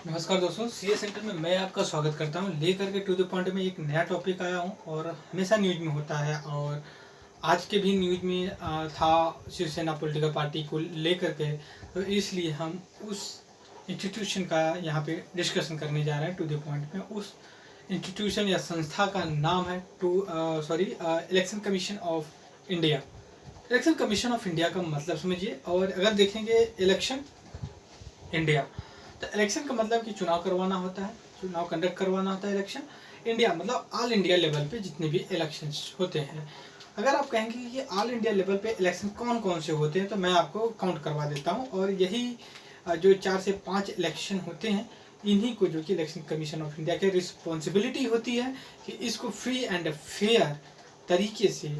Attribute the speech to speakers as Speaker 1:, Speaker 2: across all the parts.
Speaker 1: नमस्कार दोस्तों, CA centre में मैं आपका स्वागत करता हूं। लेकर के टू द पॉइंट में एक नया टॉपिक आया हूं और हमेशा न्यूज में होता है और आज के भी न्यूज में था शिवसेना पॉलिटिकल पार्टी को लेकर के। तो इसलिए हम उस इंस्टीट्यूशन का यहाँ पे डिस्कशन करने जा रहे हैं टू द पॉइंट में। उस इंस्टीट्यूशन या संस्था का नाम है election commission of India. Election commission of India का मतलब समझिए, और अगर देखेंगे इलेक्शन इंडिया, तो इलेक्शन का मतलब कि चुनाव करवाना होता है, चुनाव कंडक्ट करवाना होता है। इलेक्शन इंडिया मतलब ऑल इंडिया लेवल पे जितने भी इलेक्शंस होते हैं। अगर आप कहेंगे कि ये ऑल इंडिया लेवल पे इलेक्शन कौन कौन से होते हैं, तो मैं आपको काउंट करवा देता हूँ। और यही जो 4 से 5 इलेक्शन होते हैं, इन्हीं को जो कि इलेक्शन कमीशन ऑफ इंडिया की रिस्पॉन्सिबिलिटी होती है कि इसको फ्री एंड फेयर तरीके से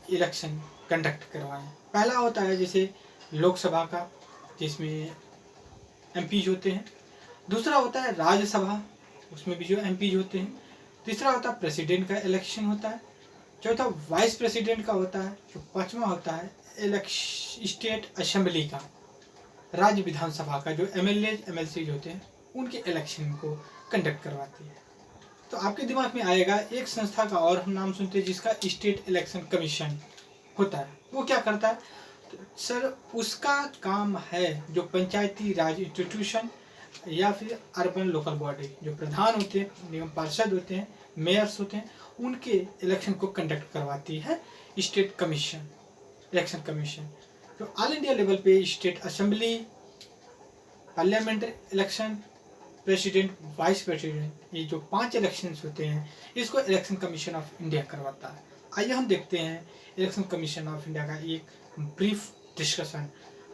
Speaker 1: इलेक्शन कंडक्ट करवाएं। पहला होता है जैसे लोकसभा का, जिसमें एमपीज होते हैं। दूसरा होता है राज्यसभा, उसमें भी जो एमपीज होते हैं। तीसरा होता है प्रेसिडेंट का इलेक्शन होता है। चौथा वाइस प्रेसिडेंट का होता है। जो पांचवा होता है स्टेट असेंबली का, राज्य विधानसभा का, जो एमएलए एमएलसी होते हैं उनके इलेक्शन को कंडक्ट करवाती है। तो आपके दिमाग में आएगा एक संस्था का और हम नाम सुनते हैं जिसका स्टेट इलेक्शन कमीशन होता है। वो क्या करता है? तो सर उसका काम है जो पंचायती राज इंस्टीट्यूशन या फिर अर्बन लोकल बॉडी, जो प्रधान होते हैं, निगम पार्षद होते हैं, मेयर्स होते हैं, उनके इलेक्शन को कंडक्ट करवाती है स्टेट कमीशन, इलेक्शन कमीशन। तो ऑल इंडिया लेवल पे state assembly, parliament election, president, vice president, ये जो 5 इलेक्शंस होते हैं, इसको इलेक्शन कमीशन ऑफ इंडिया करवाता है। आइए हम देखते हैं इलेक्शन कमीशन ऑफ इंडिया का एक ब्रीफ डिस्कशन।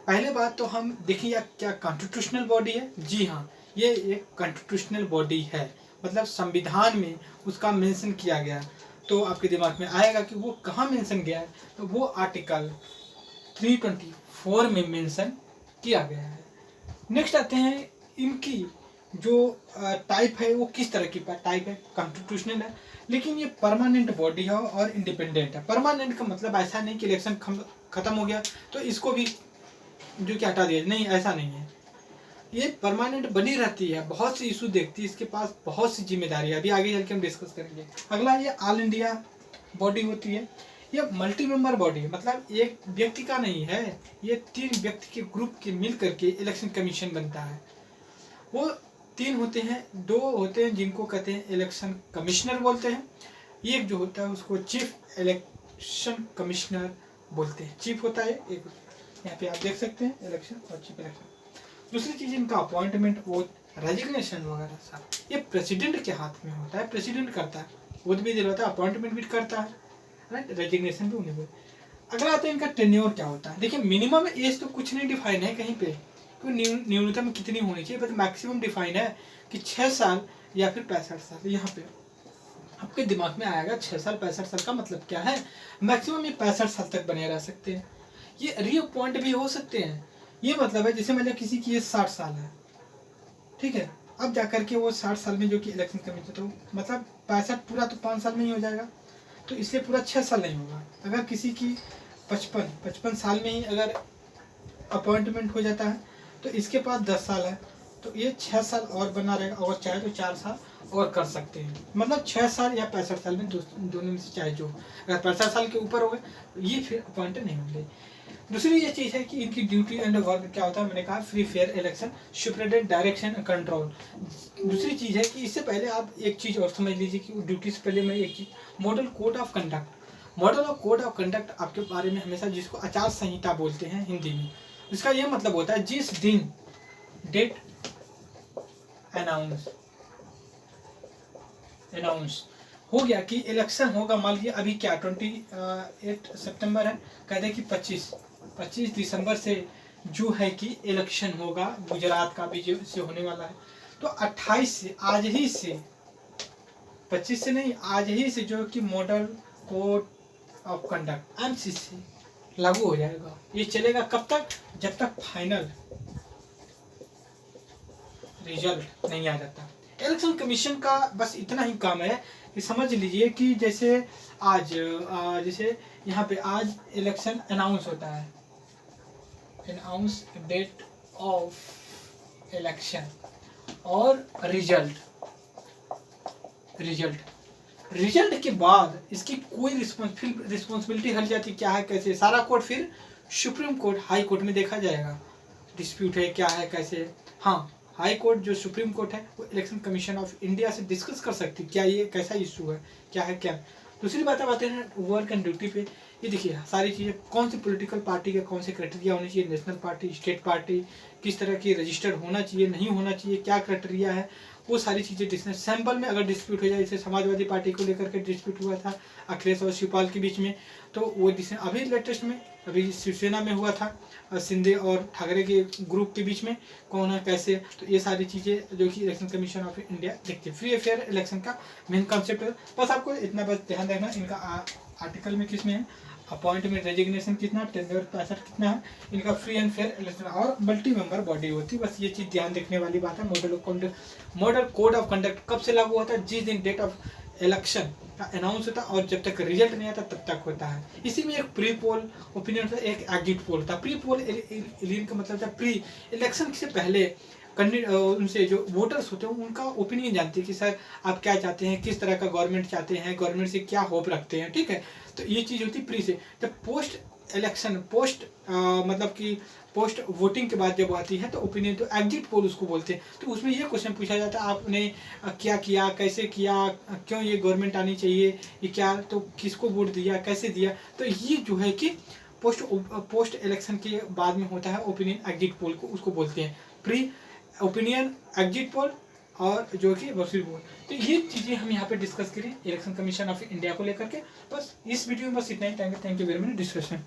Speaker 1: पहले बात तो हम देखिए क्या कॉन्स्टिट्यूशनल बॉडी है। जी हाँ, ये एक कॉन्स्टिट्यूशनल बॉडी है, मतलब संविधान में उसका मेंशन किया गया। तो आपके दिमाग में आएगा कि वो कहाँ मेंशन गया है, तो वो आर्टिकल 324 में मेंशन किया गया है। नेक्स्ट आते हैं इनकी जो टाइप है, वो किस तरह की टाइप है। कॉन्स्टिट्यूशनल है, लेकिन ये परमानेंट बॉडी है और इंडिपेंडेंट है। परमानेंट का मतलब ऐसा नहीं कि इलेक्शन खत्म हो गया तो इसको भी जो कि हटा दिया, नहीं, ऐसा नहीं है। ये परमानेंट बनी रहती है, बहुत सी इशू देखती है, इसके पास बहुत सी जिम्मेदारी है। अभी आगे चल के हम डिस्कस करेंगे। अगला, ये ऑल इंडिया बॉडी होती है। ये मल्टी मेंबर बॉडी है, मतलब एक व्यक्ति का नहीं है, ये 3 व्यक्ति के ग्रुप के मिल करके इलेक्शन कमीशन बनता है। वो 3 होते हैं, 2 होते हैं जिनको कहते हैं इलेक्शन कमिश्नर बोलते हैं। एक जो होता है उसको चीफ इलेक्शन कमिश्नर बोलते हैं। चीफ होता है एक, यहाँ पे आप देख सकते हैं इलेक्शन और चीफ इलेक्शन। दूसरी चीज इनका अपॉइंटमेंट, वो रेजिग्नेशन वगैरह सब ये प्रेसिडेंट के हाथ में होता है। प्रेसिडेंट करता है, वो भी दिलवाता है, अपॉइंटमेंट भी करता है, राइट, रेजिग्नेशन भी उन्हीं को। अगला आता है इनका टेन्योर क्या होता है। देखिए मिनिमम एज तो कुछ नहीं डिफाइन है कहीं पे, न्यूनतम कितनी होनी चाहिए, बट मैक्सिमम डिफाइन है कि 6 साल या फिर 65 साल। यहाँ पे आपके दिमाग में आएगा 6 साल 65 साल का मतलब क्या है। मैक्सिमम ये 65 साल तक बने रह सकते हैं। ये रीअपॉइंट भी हो सकते हैं। ये मतलब है जैसे मान लिया किसी की एज 60 साल है, ठीक है, अब जाकर के वो 60 साल में जो कि इलेक्शन कमीशन, तो मतलब 65 पूरा तो 5 साल में ही हो जाएगा, तो इसलिए पूरा 6 साल नहीं होगा। अगर किसी की 55 साल में ही अगर अपॉइंटमेंट हो जाता है तो इसके पास 10 साल है, तो ये 6 साल और बना रहेगा, और चाहे तो 4 साल और कर सकते हैं। मतलब 6 साल या 65 साल में दोनों में से चाहे जो, अगर 65 साल के ऊपर हो गए तो ये फिर अपॉइंट नहीं होंगे। दूसरी ये चीज़ है कि इनकी ड्यूटी एंड वर्क क्या होता है। मैंने कहा free fair election, superintendent direction control. दूसरी चीज़ है कि इससे पहले आप एक चीज़ और समझ लीजिए कि ड्यूटी से पहले मैं एक चीज़, model code of conduct. Model of code of conduct आपके बारे में हमेशा, जिसको आचार संहिता बोलते हैं हिंदी में, इसका ये मतलब होता है जिस दिन डेट अनाउंस हो गया कि इलेक्शन होगा, मान लीजिए अभी क्या 28 सितंबर है, कहते हैं कि 25 दिसंबर से जो है कि इलेक्शन होगा, गुजरात का भी जो से होने वाला है, तो 28 से, आज ही से, 25 से नहीं, आज ही से जो कि model code of conduct MCC लागू हो जाएगा। ये चलेगा कब तक? जब तक फाइनल रिजल्ट नहीं आ जाता। इलेक्शन कमीशन का बस इतना ही काम है कि समझ लीजिए कि जैसे आज जैसे यहाँ पे आज इलेक्शन अनाउंस होता है, अनाउंस डेट ऑफ इलेक्शन, और रिजल्ट के बाद इसकी कोई रिस्पॉन्सिबिलिटी हट जाती, क्या है कैसे, सारा कोर्ट फिर सुप्रीम कोर्ट हाई कोर्ट में देखा जाएगा, डिस्प्यूट है क्या है कैसे। हाँ, हाई कोर्ट जो सुप्रीम कोर्ट है वो इलेक्शन कमीशन ऑफ इंडिया से डिस्कस कर सकती है, क्या ये कैसा इशू है, क्या है क्या। दूसरी बात अब आते हैं वर्क एंड ड्यूटी पे। ये देखिए सारी चीज़ें, कौन सी पॉलिटिकल पार्टी का कौन से क्राइटेरिया होनी चाहिए, नेशनल पार्टी, स्टेट पार्टी, किस तरह की रजिस्टर्ड होना चाहिए नहीं होना चाहिए, क्या क्राइटेरिया है, वो सारी चीज़ें डिस्कस। सैंपल में अगर डिस्प्यूट हो जाए, जैसे समाजवादी पार्टी को लेकर के डिस्प्यूट हुआ था अखिलेश और शिवपाल के बीच में, तो वो अभी लेटेस्ट में अभी शिवसेना में हुआ था, शिंदे और ठाकरे के ग्रुप के बीच में कौन है कैसे। तो ये सारी चीज़ें जो कि इलेक्शन कमीशन ऑफ इंडिया देखती है। फ्री एंड फेयर इलेक्शन का मेन कॉन्सेप्ट है। बस आपको इतना बस ध्यान रखना, इनका आर्टिकल में किस में है, अपॉइंटमेंट रेजिग्नेशन कितना, टेंडर 65 कितना है, इनका फ्री एंड फेयर इलेक्शन और मल्टी मेंबर बॉडी होती है। बस ये चीज़ ध्यान रखने वाली बात है। मॉडल कोड ऑफ कंडक्ट कब से लागू होता है, जिस दिन डेट ऑफ इलेक्शन का अनाउंस होता है और जब तक रिजल्ट नहीं आता तब तक होता है। इसी में एक प्री पोल ओपिनियन था, एक एग्जिट पोल था। प्री पोल एलियन का मतलब था प्री इलेक्शन से पहले उनसे जो वोटर्स होते हैं उनका ओपिनियन जानते हैं कि सर आप क्या चाहते हैं, किस तरह का गवर्नमेंट चाहते हैं, गवर्नमेंट से क्या होप रखते हैं, ठीक है। तो ये चीज़ होती है प्री से। जब पोस्ट इलेक्शन मतलब कि पोस्ट वोटिंग के बाद जब आती है तो ओपिनियन, तो एग्जिट पोल उसको बोलते हैं। तो उसमें ये क्वेश्चन पूछा जाता है आपने क्या किया, कैसे किया, क्यों ये गवर्नमेंट आनी चाहिए, ये क्या, तो किसको वोट दिया, कैसे दिया। तो ये जो है कि पोस्ट इलेक्शन के बाद में होता है ओपिनियन एग्जिट पोल को उसको बोलते हैं प्री ओपिनियन, एग्जिट पोल और जो कि वसूल पोल। तो ये चीज़ें हम यहाँ पे डिस्कस करें इलेक्शन कमीशन ऑफ इंडिया को लेकर के। बस इस वीडियो में बस इतना ही। Thank you very much discussion.